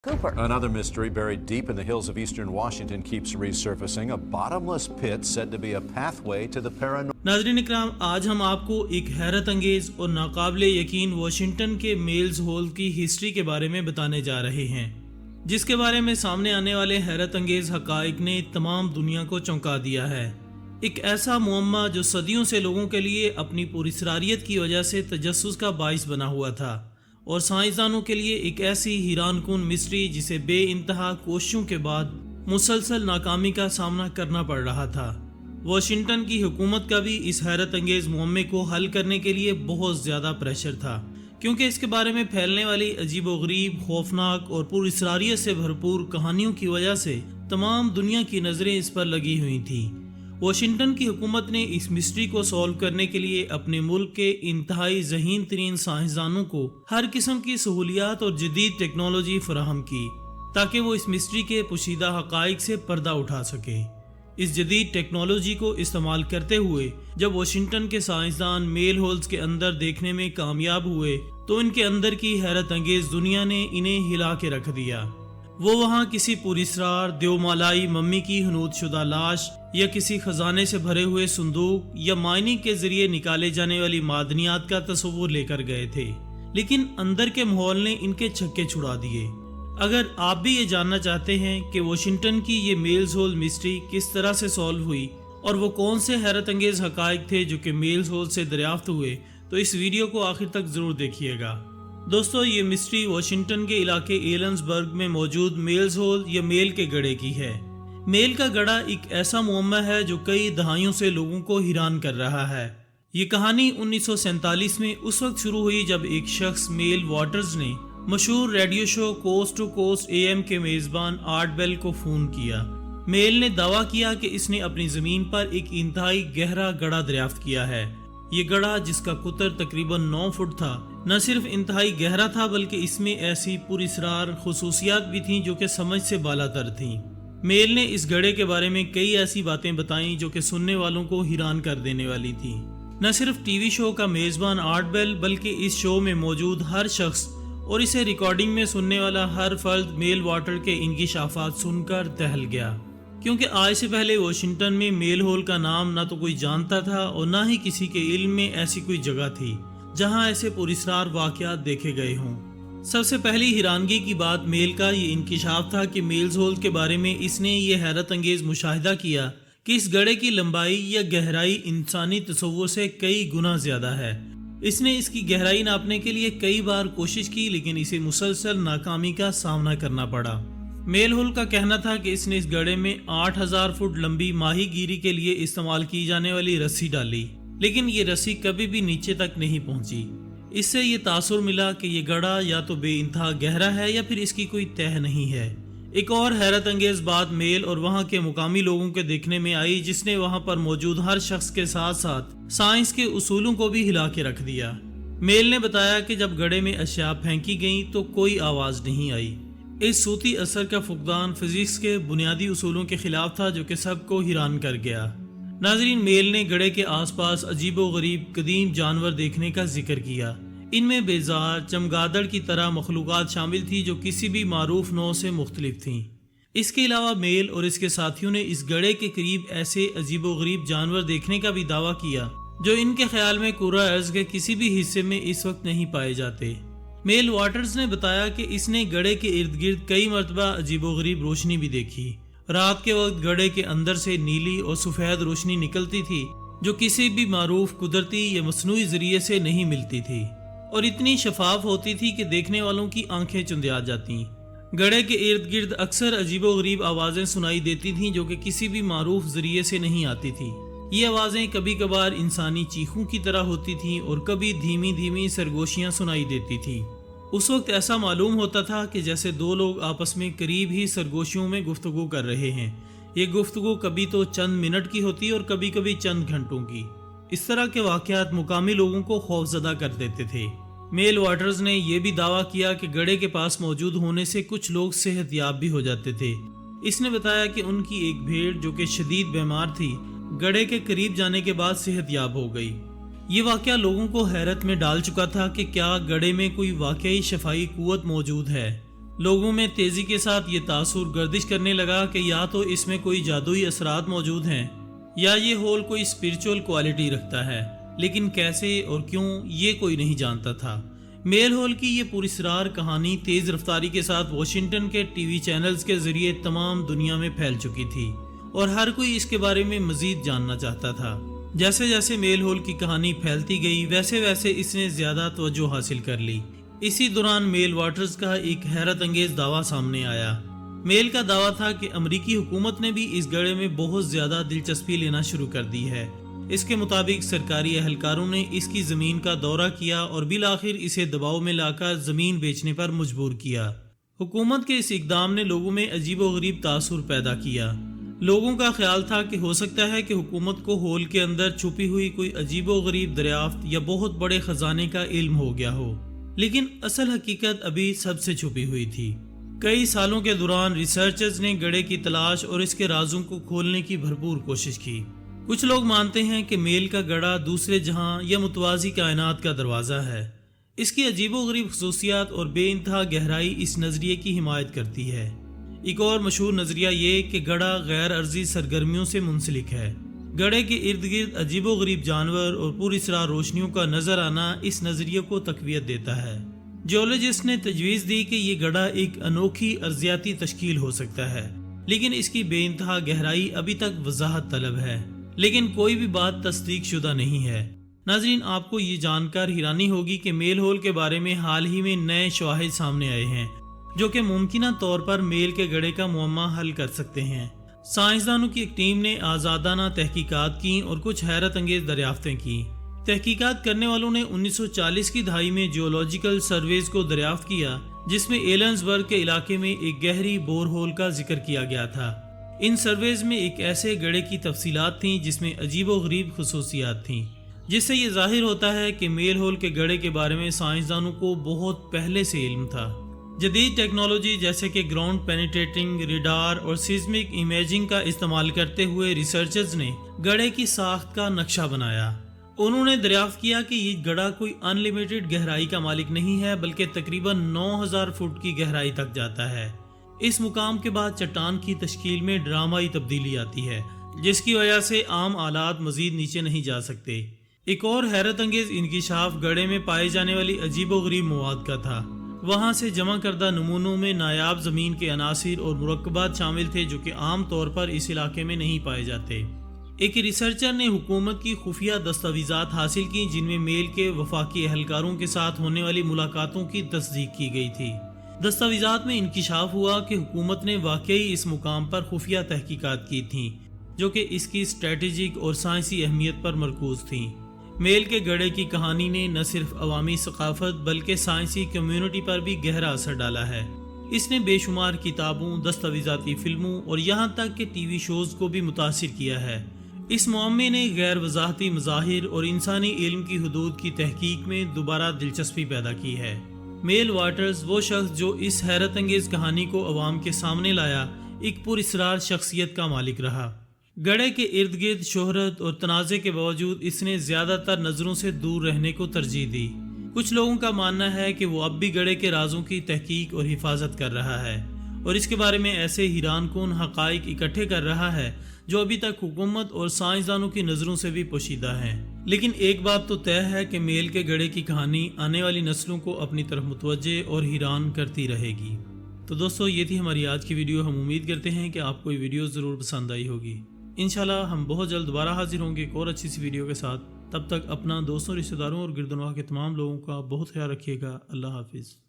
Cooper. Another mystery buried deep in the hills of eastern Washington keeps resurfacing, a bottomless pit said to be a pathway to the paranormal. नाज़रीन इकराम, आज हम आपको एक हैरत अंगेज और नाकाबिले यकीन वाशिंगटन के मेल्स होल की हिस्ट्री के बारे में बताने जा रहे हैं, जिसके बारे में सामने आने वाले हैरत अंगेज हकाइक ने तमाम दुनिया को चौंका दिया है। एक ऐसा मुअम्मा जो सदियों से लोगों के लिए अपनी पुरस्रारियत की वजह से तजस्सुस का बाइस बना हुआ था, और साइंसदानों के लिए एक ऐसी हैरानकुन मिस्ट्री जिसे बे इंतहा कोशिशों के बाद मुसलसल नाकामी का सामना करना पड़ रहा था। वाशिंगटन की हुकूमत का भी इस हैरत अंगेज मुअम्मे को हल करने के लिए बहुत ज़्यादा प्रेशर था, क्योंकि इसके बारे में फैलने वाली अजीबोगरीब, खौफनाक और पुरस्रारियत से भरपूर कहानियों की वजह से तमाम दुनिया की नज़रें इस पर लगी हुई थी। वाशिंगटन की हुकूमत ने इस मिस्ट्री को सॉल्व करने के लिए अपने मुल्क के इंतहाई ज़हीन तरीन साइंसदानों को हर किस्म की सहूलियात और जदीद टेक्नोलॉजी फराहम की, ताकि वो इस मिस्ट्री के पोशीदा हकाइक से पर्दा उठा सके। इस जदीद टेक्नोलॉजी को इस्तेमाल करते हुए जब वाशिंगटन के साइंसदान मेल होल्स के अंदर देखने में कामयाब हुए, तो इनके अंदर की हैरत अंगेज दुनिया ने इन्हें हिला के रख दिया। वो वहाँ किसी पुरस्रार देवमालाई मम्मी की हनूद शुदा लाश या किसी खजाने से भरे हुए संदूक या माइनिंग के जरिए निकाले जाने वाली मादनियात का तस्वुर लेकर गए थे, लेकिन अंदर के माहौल ने इनके छक्के छुड़ा दिए। अगर आप भी ये जानना चाहते हैं कि वाशिंगटन की ये मेल्स होल मिस्ट्री किस तरह से सॉल्व हुई और वो कौन से हैरत अंगेज हकाइक थे जो कि मेल्स होल से दरियाफ्त हुए, तो इस वीडियो को आखिर तक ज़रूर देखिएगा। दोस्तों, ये मिस्ट्री वाशिंगटन के इलाके एलन्सबर्ग में मौजूद मेल्स होल या मेल के गड़े की है। मेल का गड़ा एक ऐसा मुअम्मा है जो कई दहाइयों से लोगों को हैरान कर रहा है। ये कहानी 1947 में उस वक्त शुरू हुई जब एक शख्स मेल वाटर्स ने मशहूर radio show Coast to Coast AM के मेज़बान आर्ट बेल को फ़ोन किया। मेल ने दावा किया कि इसने अपनी ज़मीन पर एक इंतहाई गहरा गड़ा दरियाफ्त किया है। ये गड़ा, जिसका कुतर तकरीबन 9 फुट था, न सिर्फ इंतहाई गहरा था बल्कि इसमें ऐसी पुरस्रार खुसूसियात भी थीं जो कि समझ से बालातर थीं। मेल ने इस गड़े के बारे में कई ऐसी बातें बताईं जो कि सुनने वालों को हैरान कर देने वाली थीं। न सिर्फ टीवी शो का मेज़बान आर्ट बेल बल्कि इस शो में मौजूद हर शख्स और इसे रिकॉर्डिंग में सुनने वाला हर फर्द मेल वाटर के इंकिशाफात सुनकर दहल गया, क्योंकि आज से पहले वाशिंगटन में मेल होल का नाम ना तो कोई जानता था और ना ही किसी के इल्म में ऐसी कोई जगह थी जहां ऐसे पुरस्रार वाकयात देखे गए हों। सबसे पहली हैरानगी की बात मेल का ये इंकिशाफ था कि मेल्स होल के बारे में इसने ये हैरत अंगेज मुशाहिदा किया कि इस गड़े की लंबाई या गहराई इंसानी तसव्वुर से कई गुना ज्यादा है। इसने इसकी गहराई नापने के लिए कई बार कोशिश की, लेकिन इसे मुसलसल नाकामी का सामना करना पड़ा। मेल होल का कहना था कि इसने इस गड़े में 8000 फुट लंबी माही गिरी के लिए इस्तेमाल की जाने वाली रस्सी डाली, लेकिन ये रस्सी कभी भी नीचे तक नहीं पहुंची। इससे ये तासुर मिला कि ये गड़ा या तो बेइंतहा गहरा है या फिर इसकी कोई तह नहीं है। एक और हैरत अंगेज बात मेल और वहाँ के मुकामी लोगों के देखने में आई, जिसने वहाँ पर मौजूद हर शख्स के साथ साथ साइंस के उसूलों को भी हिला के रख दिया। मेल ने बताया कि जब गड़े में अशिया फेंकी गई तो कोई आवाज़ नहीं आई। इस सूती असर का फुकदान फिजिक्स के बुनियादी उसूलों के खिलाफ था, जो कि सबको हैरान कर गया। नाजरीन, मेल ने गड़े के आसपास अजीबो गरीब कदीम जानवर देखने का जिक्र किया। इनमें बेजार, चमगादड़ की तरह मखलूक़ात शामिल थी जो किसी भी मारूफ नौ से मुख्तलिफ थीं। इसके अलावा मेल और इसके साथियों ने इस गड़े के करीब ऐसे अजीबो गरीब जानवर देखने का भी दावा किया जो इनके ख्याल में कुर्रा अर्ज़ के किसी भी हिस्से में इस वक्त नहीं पाए जाते। मेल वाटर्स ने बताया कि इसने गड़े के इर्द गिर्द कई मरतबा अजीबोगरीब रोशनी भी देखी। रात के वक्त गड़े के अंदर से नीली और सफ़ेद रोशनी निकलती थी जो किसी भी मारूफ कुदरती या मसनूई जरिए से नहीं मिलती थी, और इतनी शफाफ होती थी कि देखने वालों की आंखें चुंधिया जाती। गड़े के इर्द गिर्द अक्सर अजीबोगरीब आवाज़ें सुनाई देती थीं जो कि किसी भी मारूफ जरिए से नहीं आती थी। ये आवाज़ें कभी कभार इंसानी चीखों की तरह होती थीं और कभी धीमी धीमी सरगोशियाँ सुनाई देती थीं। उस वक्त ऐसा मालूम होता था कि जैसे दो लोग आपस में करीब ही सरगोशियों में गुफ्तगू कर रहे हैं। ये गुफ्तगू कभी तो चंद मिनट की होती और कभी कभी चंद घंटों की। इस तरह के वाक़यात मुकामी लोगों को खौफजदा कर देते थे। मेल वाटर्स ने यह भी दावा किया कि गड़े के पास मौजूद होने से कुछ लोग सेहतयाब भी हो जाते थे। इसने बताया कि उनकी एक भेड़ जो कि शदीद बीमार थी, गड़े के करीब जाने के बाद सेहतयाब हो गई। ये वाक़या लोगों को हैरत में डाल चुका था कि क्या गड़े में कोई वाकई शफाई कुव्वत मौजूद है। لوگوں میں تیزی کے ساتھ یہ تاثر گردش کرنے لگا کہ یا تو اس میں کوئی جادوئی اثرات موجود ہیں یا یہ ہول کوئی اسپرچول کوالٹی رکھتا ہے، لیکن کیسے اور کیوں یہ کوئی نہیں جانتا تھا۔ میل ہول کی یہ پراسرار کہانی تیز رفتاری کے ساتھ واشنگٹن کے ٹی وی چینلز کے ذریعے تمام دنیا میں پھیل چکی تھی اور ہر کوئی اس کے بارے میں مزید جاننا چاہتا تھا۔ جیسے جیسے میل ہول کی کہانی پھیلتی گئی ویسے ویسے اس نے زیادہ توجہ حاصل کر لی۔ اسی دوران میل واٹرز کا ایک حیرت انگیز دعویٰ سامنے آیا۔ میل کا دعویٰ تھا کہ امریکی حکومت نے بھی اس گڑھے میں بہت زیادہ دلچسپی لینا شروع کر دی ہے۔ اس کے مطابق سرکاری اہلکاروں نے اس کی زمین کا دورہ کیا اور بالآخر اسے دباؤ میں لا کر زمین بیچنے پر مجبور کیا۔ حکومت کے اس اقدام نے لوگوں میں عجیب و غریب تاثر پیدا کیا۔ لوگوں کا خیال تھا کہ ہو سکتا ہے کہ حکومت کو ہول کے اندر چھپی ہوئی کوئی عجیب و غریب دریافت یا بہت بڑے خزانے کا علم ہو گیا ہو، لیکن اصل حقیقت ابھی سب سے چھپی ہوئی تھی۔ کئی سالوں کے دوران ریسرچرز نے گڑھے کی تلاش اور اس کے رازوں کو کھولنے کی بھرپور کوشش کی۔ کچھ لوگ مانتے ہیں کہ میل کا گڑھا دوسرے جہاں یا متوازی کائنات کا دروازہ ہے۔ اس کی عجیب و غریب خصوصیات اور بے انتہا گہرائی اس نظریے کی حمایت کرتی ہے۔ ایک اور مشہور نظریہ یہ کہ گڑھا غیر ارضی سرگرمیوں سے منسلک ہے۔ گڑھے کے ارد گرد عجیب و غریب جانور اور پراسرار روشنیوں کا نظر آنا اس نظریے کو تقویت دیتا ہے۔ جیولوجسٹ نے تجویز دی کہ یہ گڑھا ایک انوکھی ارضیاتی تشکیل ہو سکتا ہے، لیکن اس کی بے انتہا گہرائی ابھی تک وضاحت طلب ہے، لیکن کوئی بھی بات تصدیق شدہ نہیں ہے۔ ناظرین، آپ کو یہ جان کر حیرانی ہوگی کہ میل ہول کے بارے میں حال ہی میں نئے شواہد سامنے آئے ہیں جو کہ ممکنہ طور پر میل کے گڑھے کا معمہ حل کر سکتے ہیں۔ سائنسدانوں کی ایک ٹیم نے آزادانہ تحقیقات کی اور کچھ حیرت انگیز دریافتیں کی۔ تحقیقات کرنے والوں نے 1940 کی دہائی میں جیولوجیکل سرویز کو دریافت کیا جس میں ایلنسبرگ کے علاقے میں ایک گہری بور ہول کا ذکر کیا گیا تھا۔ ان سرویز میں ایک ایسے گڑھے کی تفصیلات تھیں جس میں عجیب و غریب خصوصیات تھیں، جس سے یہ ظاہر ہوتا ہے کہ میل ہول کے گڑھے کے بارے میں سائنسدانوں کو بہت پہلے سے علم تھا۔ جدید ٹیکنالوجی جیسے کہ گراؤنڈ پینیٹریٹنگ ریڈار اور سیزمک امیجنگ کا استعمال کرتے ہوئے ریسرچرز نے گڑھے کی ساخت کا نقشہ بنایا۔ انہوں نے دریافت کیا کہ یہ گڑھا کوئی ان لمیٹڈ گہرائی کا مالک نہیں ہے بلکہ تقریباً 9000 فٹ کی گہرائی تک جاتا ہے۔ اس مقام کے بعد چٹان کی تشکیل میں ڈرامائی تبدیلی آتی ہے جس کی وجہ سے عام آلات مزید نیچے نہیں جا سکتے۔ ایک اور حیرت انگیز انکشاف گڑھے میں پائے جانے والی عجیب و غریب مواد کا تھا۔ وہاں سے جمع کردہ نمونوں میں نایاب زمین کے عناصر اور مرکبات شامل تھے جو کہ عام طور پر اس علاقے میں نہیں پائے جاتے۔ ایک ریسرچر نے حکومت کی خفیہ دستاویزات حاصل کی جن میں میل کے وفاقی اہلکاروں کے ساتھ ہونے والی ملاقاتوں کی تصدیق کی گئی تھی۔ دستاویزات میں انکشاف ہوا کہ حکومت نے واقعی اس مقام پر خفیہ تحقیقات کی تھیں جو کہ اس کی اسٹریٹجک اور سائنسی اہمیت پر مرکوز تھیں۔ میل کے گڑھے کی کہانی نے نہ صرف عوامی ثقافت بلکہ سائنسی کمیونٹی پر بھی گہرا اثر ڈالا ہے۔ اس نے بے شمار کتابوں، دستاویزاتی فلموں اور یہاں تک کہ ٹی وی شوز کو بھی متاثر کیا ہے۔ اس معمے نے غیر وضاحتی مظاہر اور انسانی علم کی حدود کی تحقیق میں دوبارہ دلچسپی پیدا کی ہے۔ میل واٹرز وہ شخص جو اس حیرت انگیز کہانی کو عوام کے سامنے لایا، ایک پراسرار شخصیت کا مالک رہا۔ گڑھے کے ارد گرد شہرت اور تنازع کے باوجود اس نے زیادہ تر نظروں سے دور رہنے کو ترجیح دی۔ کچھ لوگوں کا ماننا ہے کہ وہ اب بھی گڑھے کے رازوں کی تحقیق اور حفاظت کر رہا ہے اور اس کے بارے میں ایسے حیران کن حقائق اکٹھے کر رہا ہے جو ابھی تک حکومت اور سائنسدانوں کی نظروں سے بھی پوشیدہ ہیں۔ لیکن ایک بات تو طے ہے کہ میل کے گڑھے کی کہانی آنے والی نسلوں کو اپنی طرف متوجہ اور حیران کرتی رہے گی۔ تو دوستو، یہ تھی ہماری آج کی ویڈیو۔ ہم امید کرتے ہیں کہ آپ کو یہ ویڈیو ضرور پسند آئی ہوگی۔ انشاءاللہ ہم بہت جلد دوبارہ حاضر ہوں گے ایک اور اچھی سی ویڈیو کے ساتھ۔ تب تک اپنا، دوستوں، رشتہ داروں اور گرد و نواح کے تمام لوگوں کا بہت خیال رکھیے گا۔ اللہ حافظ۔